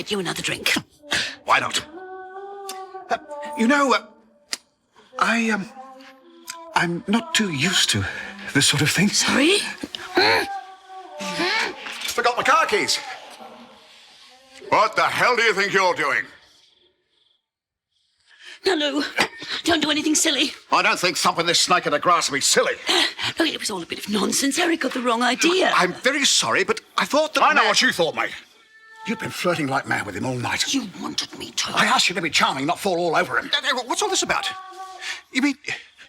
get you another drink. Why not? I'm not too used to this sort of thing. Sorry? Forgot my car keys. What the hell do you think you're doing? Now, Lou, don't do anything silly. I don't think thumping this snake in the grass would be silly. No, it was all a bit of nonsense. Eric got the wrong idea. I'm very sorry, but I thought that... I know what you thought, mate. You've been flirting like mad with him all night. You wanted me to. I asked you to be charming, not fall all over him. What's all this about? You mean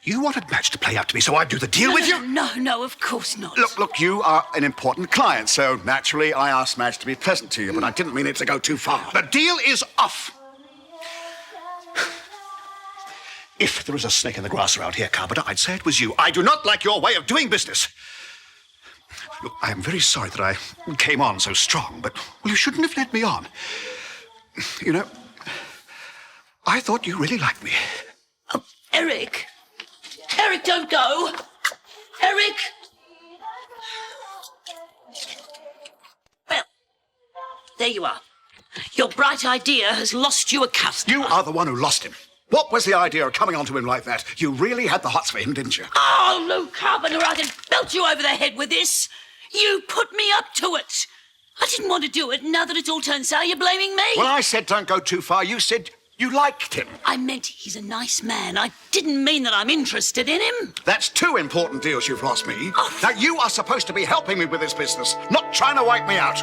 you wanted Madge to play up to me so I'd do the deal with you? No, of course not. Look, you are an important client, so naturally I asked Madge to be pleasant to you, but I didn't mean it to go too far. The deal is off. If there was a snake in the grass around here, Carpenter, I'd say it was you. I do not like your way of doing business. Look, I am very sorry that I came on so strong, but you shouldn't have led me on. You know, I thought you really liked me. Oh, Eric! Eric, don't go! Eric! Well, there you are. Your bright idea has lost you a customer. You are the one who lost him. What was the idea of coming onto him like that? You really had the hots for him, didn't you? Oh, Lou Carpenter, I can belt you over the head with this. You put me up to it. I didn't want to do it. Now that it's all turned sour, you're blaming me. When I said don't go too far, you said you liked him. I meant he's a nice man. I didn't mean that I'm interested in him. That's two important deals you've lost me. Oh. Now, you are supposed to be helping me with this business, not trying to wipe me out.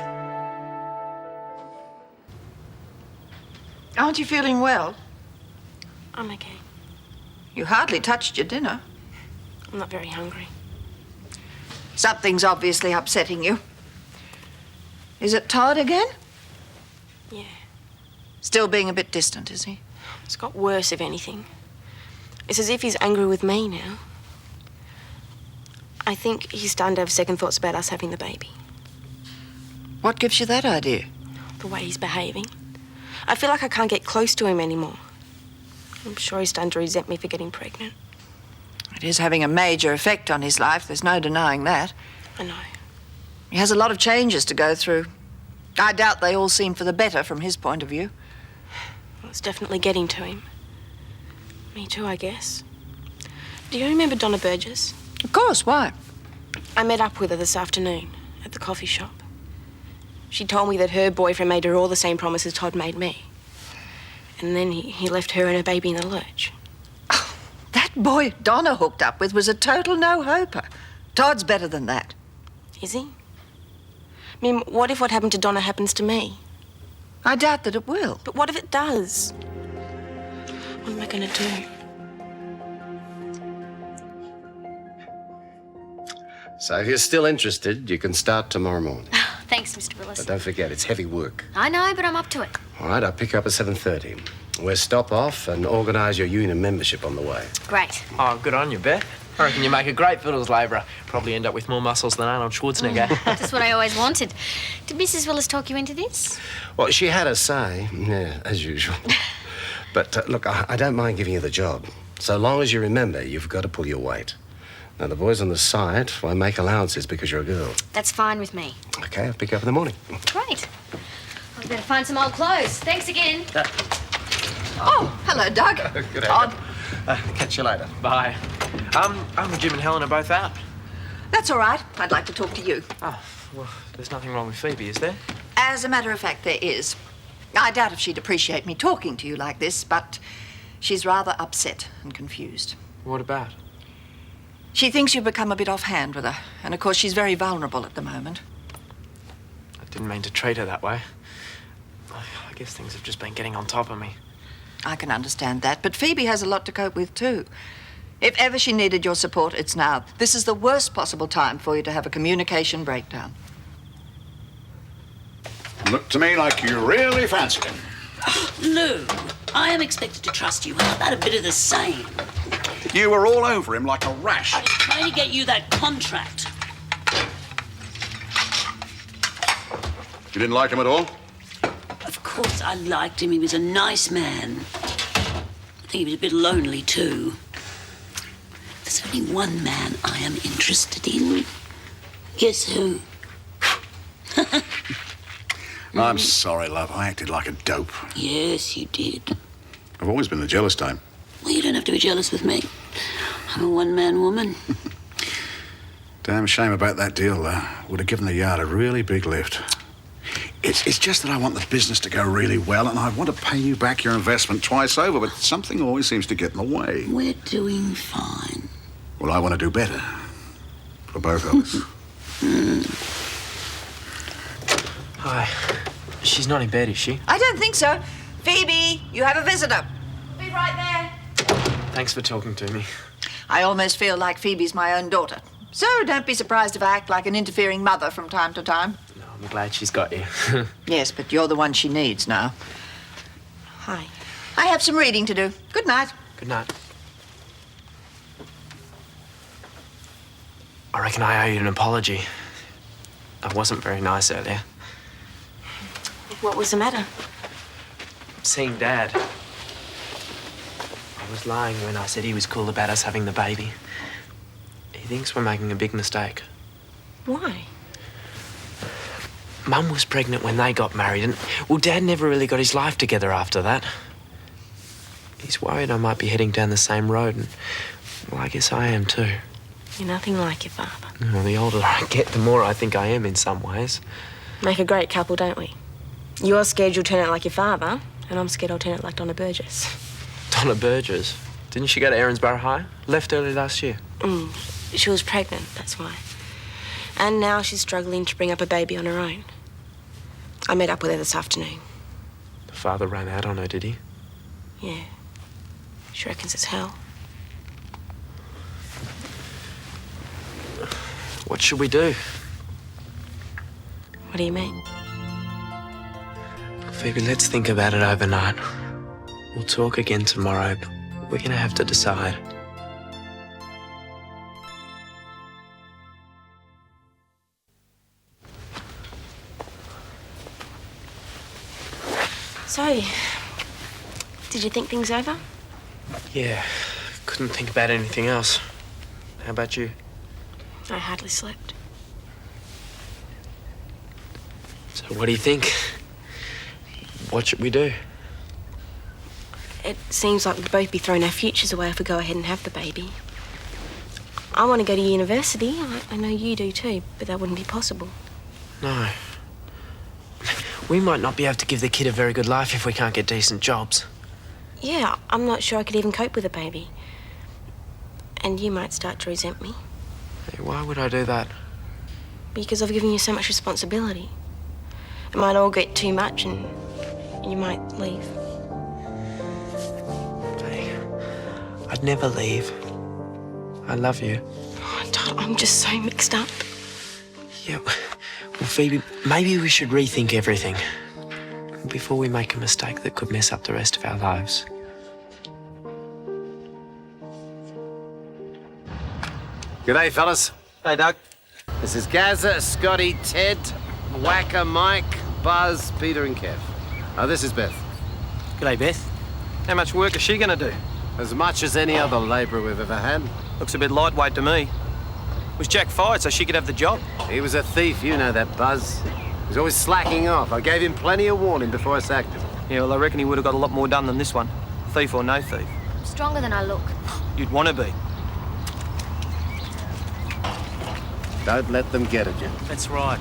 Aren't you feeling well? I'm okay. You hardly touched your dinner. I'm not very hungry. Something's obviously upsetting you. Is it Todd again? Yeah. Still being a bit distant, is he? It's got worse, if anything. It's as if he's angry with me now. I think he's starting to have second thoughts about us having the baby. What gives you that idea? The way he's behaving. I feel like I can't get close to him anymore. I'm sure he's starting to resent me for getting pregnant. It is having a major effect on his life. There's no denying that. I know. He has a lot of changes to go through. I doubt they all seem for the better from his point of view. Well, it's definitely getting to him. Me too, I guess. Do you remember Donna Burgess? Of course, why? I met up with her this afternoon at the coffee shop. She told me that her boyfriend made her all the same promises Todd made me. And then he left her and her baby in the lurch. Oh, that boy Donna hooked up with was a total no-hoper. Todd's better than that. Is he? I mean, what if what happened to Donna happens to me? I doubt that it will. But what if it does? What am I going to do? So if you're still interested, you can start tomorrow morning. Thanks, Mr. Willis. But don't forget, it's heavy work. I know, but I'm up to it. All right, I'll pick you up at 7:30. We'll stop off and organise your union membership on the way. Great. Oh, good on you, Beth. I reckon you make a great fiddles labourer. Probably end up with more muscles than Arnold Schwarzenegger. That's what I always wanted. Did Mrs. Willis talk you into this? Well, she had a say, yeah, as usual. But look, I don't mind giving you the job. So long as you remember, you've got to pull your weight. Now, the boys on the site won't make allowances because you're a girl. That's fine with me. Okay, I'll pick you up in the morning. Great. I better find some old clothes. Thanks again. Oh, hello, Doug. Good Todd. Catch you later. Bye. Jim and Helen are both out. That's all right. I'd like to talk to you. Oh, well, there's nothing wrong with Phoebe, is there? As a matter of fact, there is. I doubt if she'd appreciate me talking to you like this, but she's rather upset and confused. What about? She thinks you've become a bit offhand with her, and of course she's very vulnerable at the moment. I didn't mean to treat her that way. I guess things have just been getting on top of me. I can understand that, but Phoebe has a lot to cope with too. If ever she needed your support, it's now. This is the worst possible time for you to have a communication breakdown. Looked to me like you really fancied him. Lou, I am expected to trust you. How about a bit of the same? You were all over him like a rash. I was trying to get you that contract. You didn't like him at all? Of course I liked him. He was a nice man. I think he was a bit lonely, too. There's only one man I am interested in. Guess who? I'm sorry, love. I acted like a dope. Yes, you did. I've always been the jealous type. Well, you don't have to be jealous with me. I'm a one-man woman. Damn shame about that deal, though. Would have given the yard a really big lift. It's just that I want the business to go really well, and I want to pay you back your investment twice over, but something always seems to get in the way. We're doing fine. Well, I want to do better. For both of us. Hi. She's not in bed, is she? I don't think so. Phoebe, you have a visitor. Be right there. Thanks for talking to me. I almost feel like Phoebe's my own daughter. So don't be surprised if I act like an interfering mother from time to time. No, I'm glad she's got you. Yes, but you're the one she needs now. Hi. I have some reading to do. Good night. Good night. I reckon I owe you an apology. I wasn't very nice earlier. What was the matter? Seeing Dad. I was lying when I said he was cool about us having the baby. He thinks we're making a big mistake. Why? Mum was pregnant when they got married, and, well, Dad never really got his life together after that. He's worried I might be heading down the same road, and, well, I guess I am too. You're nothing like your father. Well, the older I get, the more I think I am in some ways. Make a great couple, don't we? You're scared you'll turn out like your father, and I'm scared I'll turn out like Donna Burgess. Donna Burgess? Didn't she go to Erinsborough High? Left early last year. She was pregnant, that's why. And now she's struggling to bring up a baby on her own. I met up with her this afternoon. The father ran out on her, did he? Yeah. She reckons it's hell. What should we do? What do you mean? Phoebe, let's think about it overnight. We'll talk again tomorrow, but we're gonna have to decide. So, did you think things over? Yeah, couldn't think about anything else. How about you? I hardly slept. So what do you think? What should we do? It seems like we'd both be throwing our futures away if we go ahead and have the baby. I want to go to university. I know you do too, but that wouldn't be possible. No. We might not be able to give the kid a very good life if we can't get decent jobs. Yeah, I'm not sure I could even cope with a baby. And you might start to resent me. Hey, why would I do that? Because I've given you so much responsibility. It might all get too much and you might leave. Hey, I'd never leave. I love you. Oh, Todd, I'm just so mixed up. Yeah, well, Phoebe, maybe we should rethink everything before we make a mistake that could mess up the rest of our lives. G'day, fellas. Hey, Doug. This is Gazza, Scotty, Ted, Whacker, Mike, Buzz, Peter and Kev. Oh, this is Beth. G'day, Beth. How much work is she going to do? As much as any other labourer we've ever had. Looks a bit lightweight to me. Was Jack fired so she could have the job? He was a thief, you know that, Buzz. He was always slacking off. I gave him plenty of warning before I sacked him. Yeah, well, I reckon he would have got a lot more done than this one. Thief or no thief. Stronger than I look. You'd want to be. Don't let them get at you. That's right.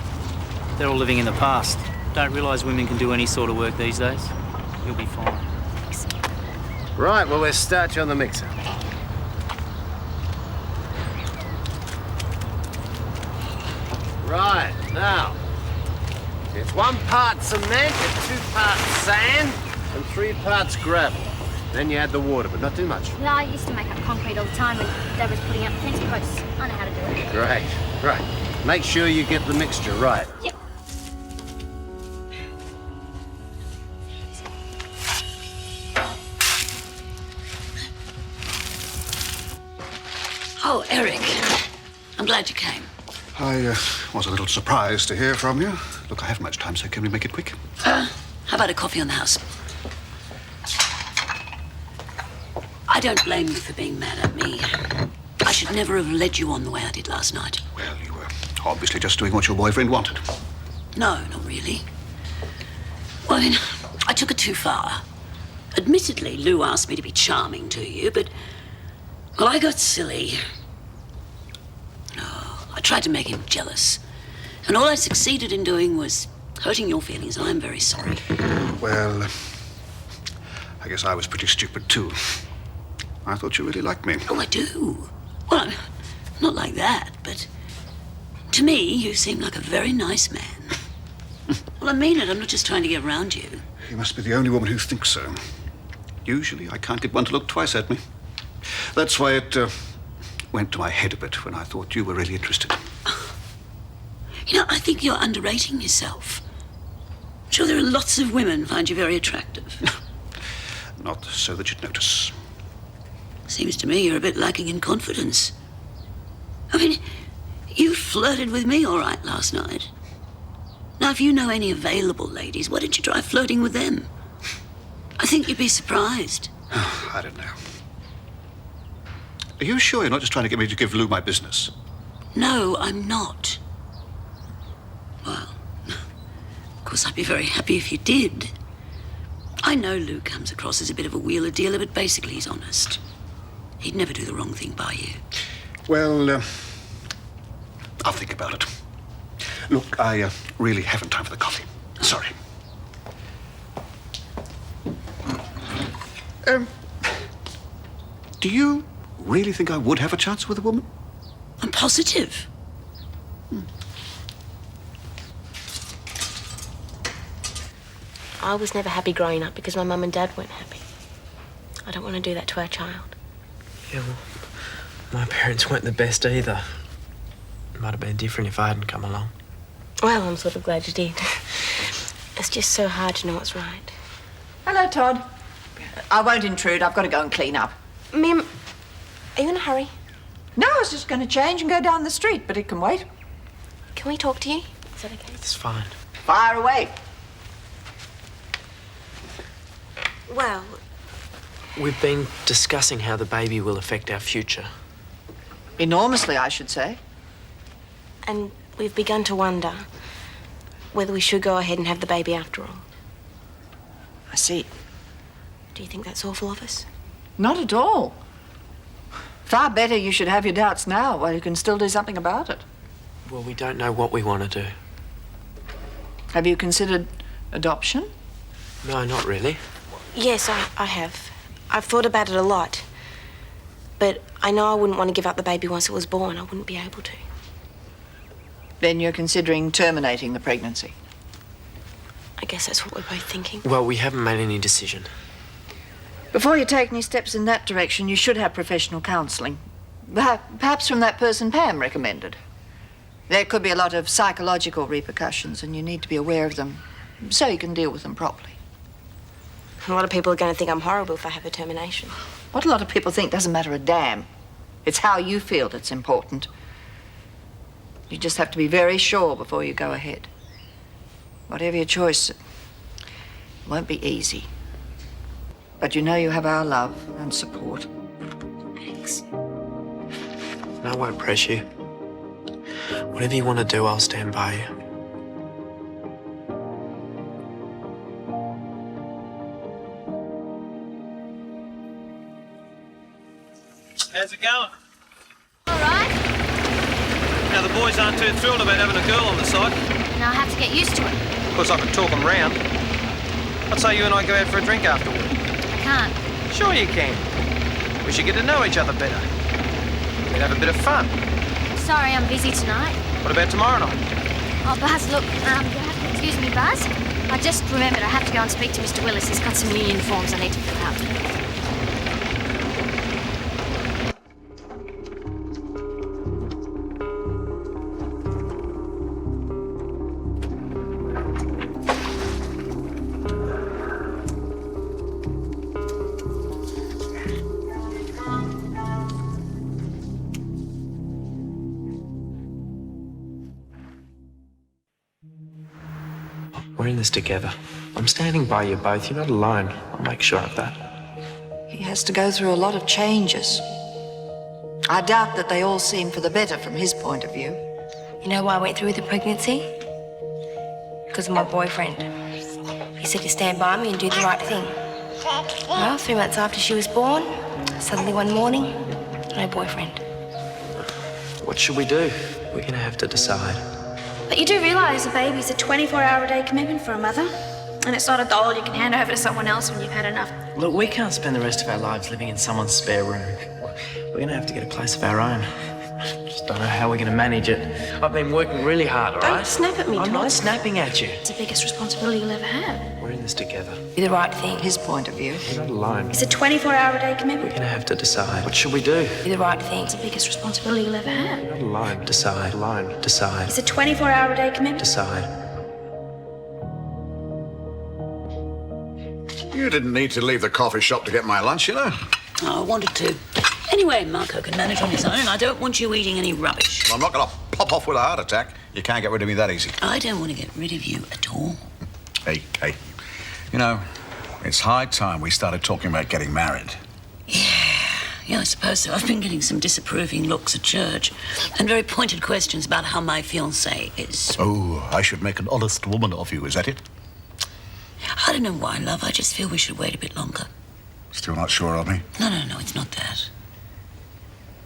They're all living in the past. Don't realise women can do any sort of work these days. You'll be fine. Right, well, let's start you on the mixer. Right, now, it's 1 part cement, it's 2 parts sand, and 3 parts gravel. Then you add the water, but not too much. Yeah, I used to make up concrete all the time when Dad was putting up fence posts. I know how to do it. Great, right. Make sure you get the mixture right. Yep. Oh, Eric. I'm glad you came. I was a little surprised to hear from you. Look, I haven't much time, so can we make it quick? How about a coffee on the house? I don't blame you for being mad at me. I should never have led you on the way I did last night. Well, you were obviously just doing what your boyfriend wanted. No, not really. I mean, I took it too far. Admittedly, Lou asked me to be charming to you, but... Well, I got silly. Oh, I tried to make him jealous. And all I succeeded in doing was hurting your feelings. I'm very sorry. Well, I guess I was pretty stupid, too. I thought you really liked me. Oh, I do. Well, I'm not like that, but to me, you seem like a very nice man. Well, I mean it. I'm not just trying to get around you. You must be the only woman who thinks so. Usually, I can't get one to look twice at me. That's why it went to my head a bit when I thought you were really interested. You know, I think you're underrating yourself. I'm sure there are lots of women find you very attractive. Not so that you'd notice. Seems to me you're a bit lacking in confidence. I mean, you flirted with me all right last night. Now, if you know any available ladies, why don't you try flirting with them? I think you'd be surprised. I don't know. Are you sure you're not just trying to get me to give Lou my business? No, I'm not. Well, of course, I'd be very happy if you did. I know Lou comes across as a bit of a wheeler-dealer, but basically he's honest. He'd never do the wrong thing by you. Well, I'll think about it. Look, I really haven't time for the coffee. Sorry. Do you really think I would have a chance with a woman? I'm positive. I was never happy growing up because my mum and dad weren't happy. I don't want to do that to our child. Yeah, well, my parents weren't the best either. It might have been different if I hadn't come along. Well, I'm sort of glad you did. It's just so hard to know what's right. Hello, Todd. I won't intrude. I've got to go and clean up. Mim, are you in a hurry? No, I was just going to change and go down the street, but it can wait. Can we talk to you? Is that okay? It's fine. Fire away. Well, We've been discussing how the baby will affect our future. Enormously, I should say. and we've begun to wonder whether we should go ahead and have the baby after all. I see. Do you think that's awful of us? Not at all. Far better you should have your doubts now while you can still do something about it. Well, we don't know what we want to do. Have you considered adoption? No, not really. Yes, I have. I've thought about it a lot. But I know I wouldn't want to give up the baby once it was born. I wouldn't be able to. Then you're considering terminating the pregnancy? I guess that's what we're both thinking. Well, we haven't made any decision. Before you take any steps in that direction, you should have professional counselling. Perhaps from that person Pam recommended. There could be a lot of psychological repercussions, and you need to be aware of them so you can deal with them properly. A lot of people are going to think I'm horrible if I have a termination. What a lot of people think doesn't matter a damn. It's how you feel that's important. You just have to be very sure before you go ahead. Whatever your choice, it won't be easy. But you know you have our love and support. Thanks. I won't press you. Whatever you want to do, I'll stand by you. How's it going? All right. Now, the boys aren't too thrilled about having a girl on the side. Now I have to get used to it. Of course, I can talk them round. I'd say you and I go out for a drink afterward. I can't. Sure you can. We should get to know each other better. We'd have a bit of fun. Sorry, I'm busy tonight. What about tomorrow night? Oh, Buzz, look, you have to excuse me, Buzz. I just remembered I have to go and speak to Mr. Willis. He's got some union forms I need to fill out. We're in this together. I'm standing by you both. You're not alone. I'll make sure of that. He has to go through a lot of changes. I doubt that they all seem for the better from his point of view. You know why I went through with the pregnancy? Because of my boyfriend. He said he'd stand by me and do the right thing. Well, 3 months after she was born, suddenly one morning, no boyfriend. What should we do? We're going to have to decide. But you do realise a baby's a 24-hour-a-day commitment for a mother? And it's not a doll you can hand over to someone else when you've had enough. Look, we can't spend the rest of our lives living in someone's spare room. We're going to have to get a place of our own. Just don't know how we're going to manage it. I've been working really hard, all right? Don't snap at me, I'm Tom. not snapping at you. It's the biggest responsibility you'll ever have. We're in this together. Do the right thing. His point of view. We're not alone. It's a 24-hour-a-day We're commitment. going to have to decide. What should we do? Do the right thing. It's the biggest responsibility you'll ever have. We're not alone. Decide. Alone. Decide. It's a 24-hour-a-day commitment. Decide. You didn't need to leave the coffee shop to get my lunch, you know. Oh, I wanted to. Anyway, Marco can manage on his own, and I don't want you eating any rubbish. Well, I'm not going to pop off with a heart attack. You can't get rid of me that easy. I don't want to get rid of you at all. Hey, you know, it's high time we started talking about getting married. Yeah, I suppose so. I've been getting some disapproving looks at church and very pointed questions about how my fiancé is. Oh, I should make an honest woman of you, is that it? I don't know why, love. I just feel we should wait a bit longer. Still not sure of me? No, it's not that.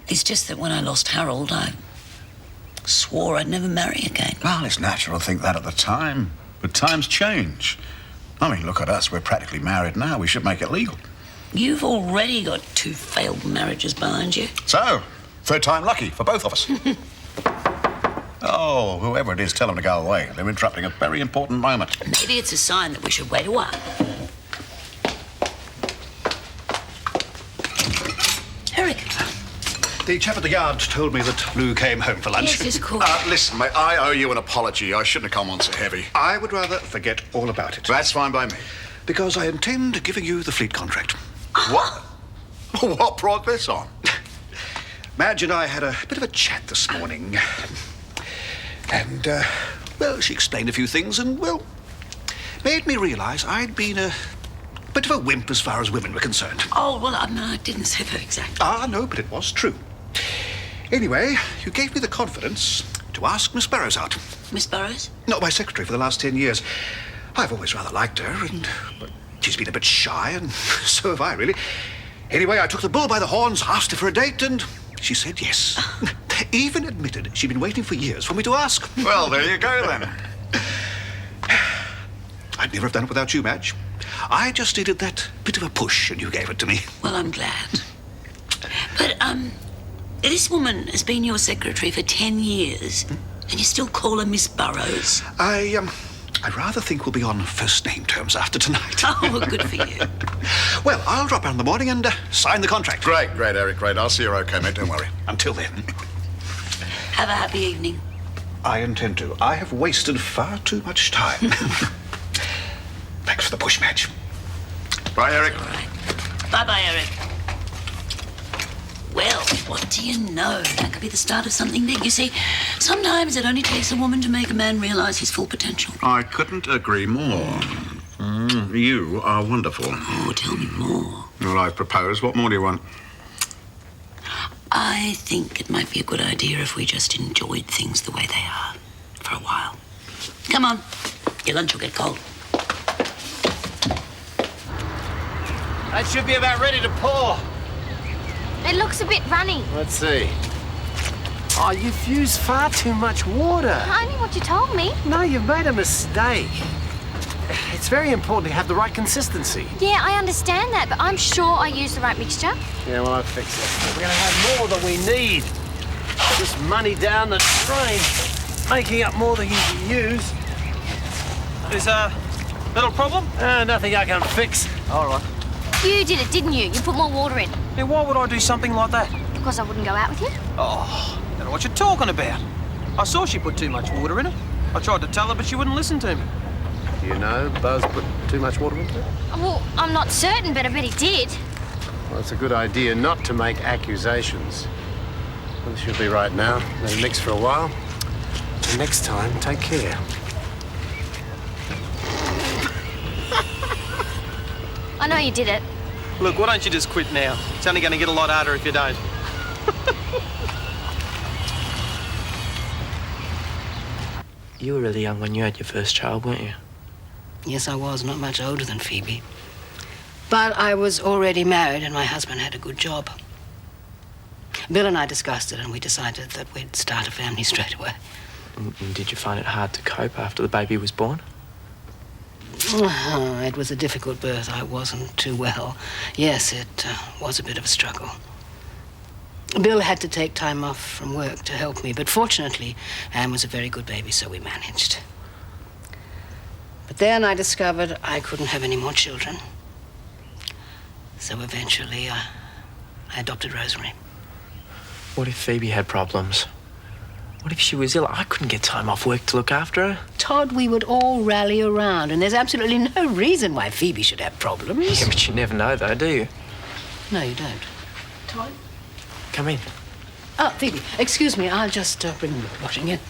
It's just that when I lost Harold, I swore I'd never marry again. Well, it's natural to think that at the time. But times change. I mean, look at us. We're practically married now. We should make it legal. You've already got 2 failed marriages behind you. So, third time lucky for both of us. Oh, whoever it is, tell them to go away. They're interrupting a very important moment. Maybe it's a sign that we should wait a while. Eric. The chap at the yard told me that Lou came home for lunch. Yes, of course. Listen, mate, I owe you an apology. I shouldn't have come on so heavy. I would rather forget all about it. That's fine by me. Because I intend giving you the fleet contract. What? What brought this on? Madge and I had a bit of a chat this morning. And, well, she explained a few things and, well, made me realise I'd been a bit of a wimp as far as women were concerned. Oh, well, I didn't say that exactly. Ah, no, but it was true. Anyway, you gave me the confidence to ask Miss Burrows out. Miss Burrows? Not my secretary for the last 10 years. I've always rather liked her, but she's been a bit shy, and so have I, really. Anyway, I took the bull by the horns, asked her for a date, and she said yes. Even admitted she'd been waiting for years for me to ask. Well, there you go, then. I'd never have done it without you, Madge. I just needed that bit of a push, and you gave it to me. Well, I'm glad. But, this woman has been your secretary for 10 years, and you still call her Miss Burrows? I rather think we'll be on first-name terms after tonight. Oh, well, good for you. Well, I'll drop round in the morning and sign the contract. Great, Eric, great. I'll see you're okay, mate. Don't worry. Until then. Have a happy evening. I intend to. I have wasted far too much time. Thanks for the push, Madge. Bye, Eric. All right. Bye-bye, Eric. Well, what do you know? That could be the start of something big. You see, sometimes it only takes a woman to make a man realise his full potential. I couldn't agree more. You are wonderful. Oh, tell me more. Well, I've proposed. What more do you want? I think it might be a good idea if we just enjoyed things the way they are for a while. Come on. Your lunch will get cold. That should be about ready to pour. It looks a bit runny. Let's see. Oh, you've used far too much water. Only what you told me. No, you've made a mistake. It's very important to have the right consistency. Yeah, I understand that, but I'm sure I used the right mixture. Yeah, well, I'll fix it. We're going to have more than we need. Just money down the drain, making up more than you can use. Is a little problem? Nothing I can fix. All right. You did it, didn't you? You put more water in. Yeah, why would I do something like that? Because I wouldn't go out with you. Oh, I don't know what you're talking about. I saw she put too much water in it. I tried to tell her, but she wouldn't listen to me. Do you know Buzz put too much water into it? Well, I'm not certain, but I bet he did. Well, it's a good idea not to make accusations. Well, she'll be right now. Let it mix for a while. And next time, take care. I know you did it. Look, why don't you just quit now? It's only going to get a lot harder if you don't. You were really young when you had your first child, weren't you? Yes, I was not much older than Phoebe. But I was already married and my husband had a good job. Bill and I discussed it and we decided that we'd start a family straight away. And did you find it hard to cope after the baby was born? It was a difficult birth. I wasn't too well. Yes, it was a bit of a struggle. Bill had to take time off from work to help me, but fortunately, Anne was a very good baby, so we managed. But then I discovered I couldn't have any more children. So eventually, I adopted Rosemary. What if Phoebe had problems? What if she was ill? I couldn't get time off work to look after her. Todd, we would all rally around, and there's absolutely no reason why Phoebe should have problems. Yeah, but you never know, though, do you? No, you don't. Todd? Come in. Oh, Phoebe, excuse me. I'll just bring the washing in.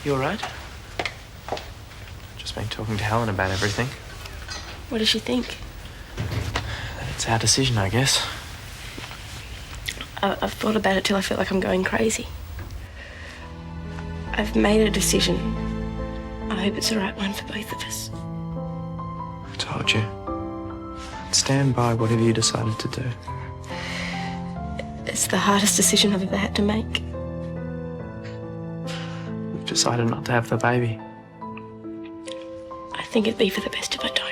You all right? Just been talking to Helen about everything. What does she think? It's our decision, I guess. I've thought about it till I feel like I'm going crazy. I've made a decision. I hope it's the right one for both of us. I told you. Stand by whatever you decided to do. It's the hardest decision I've ever had to make. We've decided not to have the baby. I think it'd be for the best if I don't.